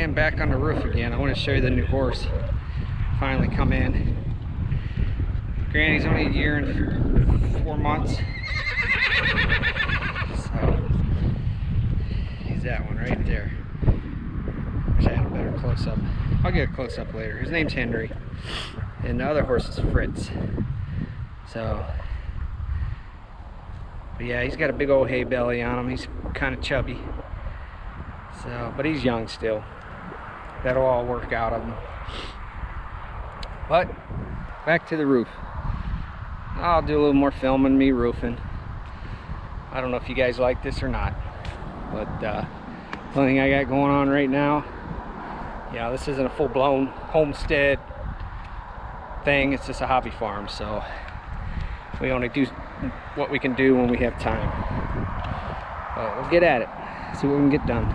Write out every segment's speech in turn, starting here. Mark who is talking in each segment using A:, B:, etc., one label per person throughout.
A: am back on the roof again. I want to show you the new horse. Finally come in. Granny's only a year and 4 months. So, he's that one right there. Wish I had a better close-up. I'll get a close-up later. His name's Henry. And the other horse is Fritz. So, but yeah, he's got a big old hay belly on him. He's kind of chubby. So, but he's young still. That'll all work out of him. But back to the roof. I'll do a little more filming me roofing. I don't know if you guys like this or not, but the only thing I got going on right now, yeah, this isn't a full-blown homestead thing. It's just a hobby farm, so we only do what we can do when we have time. But we'll get at it, see what we can get done.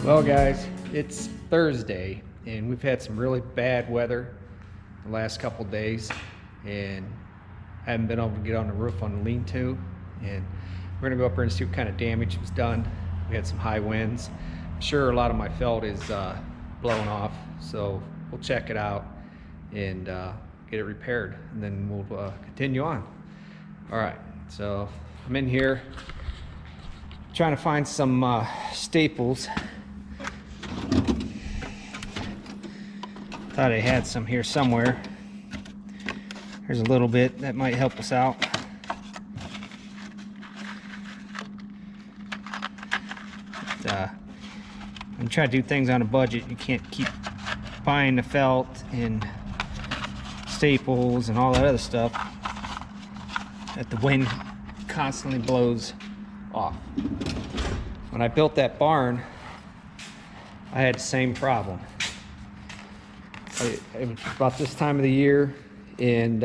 A: Well guys, it's Thursday and we've had some really bad weather the last couple days, and I haven't been able to get on the roof on the lean-to, and we're gonna go up there and see what kind of damage was done. We had some high winds. I'm sure a lot of my felt is blown off, so we'll check it out and get it repaired, and then we'll continue on. All right, so I'm in here trying to find some staples. Thought I had some here somewhere. There's a little bit that might help us out. I'm trying to do things on a budget. You can't keep buying the felt and staples and all that other stuff that the wind constantly blows off. When I built that barn, I had the same problem. It was about this time of the year, and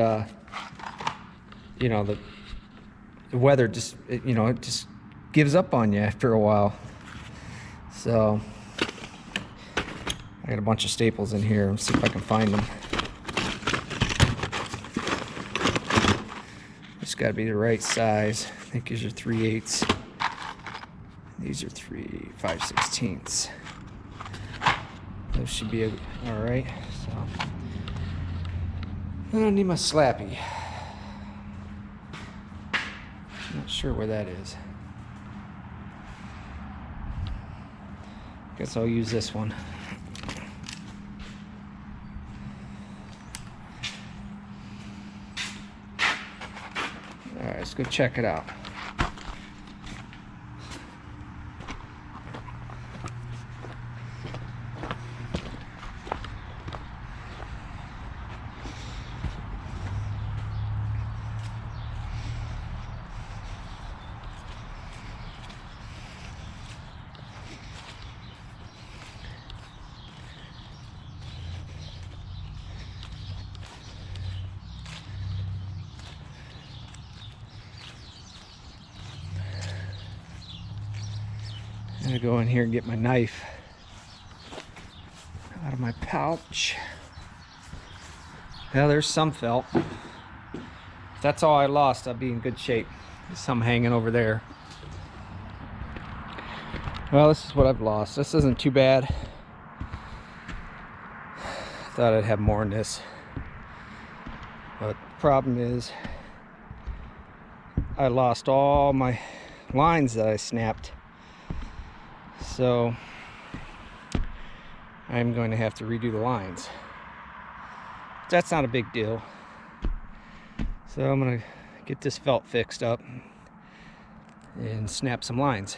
A: you know, the weather just it just gives up on you after a while. So I got a bunch of staples in here. Let's see if I can find them. It's got to be the right size. I think these are 3/8. These are 5/16. Those should be all right. So I need my slappy. Not sure where that is. Guess I'll use this one. All right, let's go check it out. I'm gonna go in here and get my knife out of my pouch. Well, there's some felt. If that's all I lost, I'll be in good shape. There's some hanging over there. Well, this is what I've lost. This isn't too bad. I thought I'd have more in this. But the problem is I lost all my lines that I snapped. So I'm going to have to redo the lines. That's not a big deal. So I'm going to get this felt fixed up and snap some lines.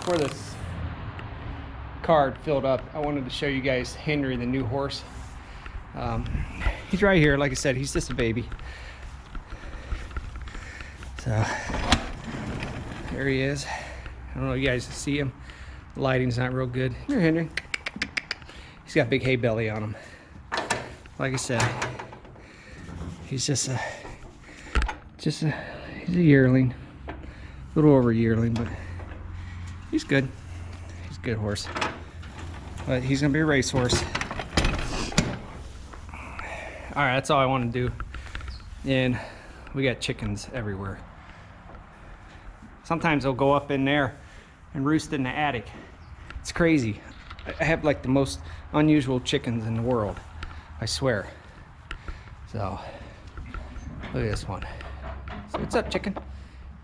A: before this card filled up, I wanted to show you guys Henry, the new horse. He's right here. Like I said, he's just a baby. So there he is. I don't know if you guys see him. The lighting's not real good. Here, Henry. He's got big hay belly on him. Like I said, he's just a he's a yearling. A little over a yearling, but he's good. He's a good horse. But he's gonna be a racehorse. All right, that's all I want to do. And we got chickens everywhere. Sometimes they'll go up in there and roost in the attic. It's crazy. I have like the most unusual chickens in the world, I swear. So look at this one. So what's up, chicken?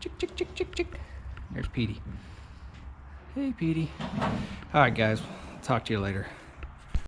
A: Chick, chick, chick, chick, chick. There's Petey. Hey, Petey. All right, guys. Talk to you later.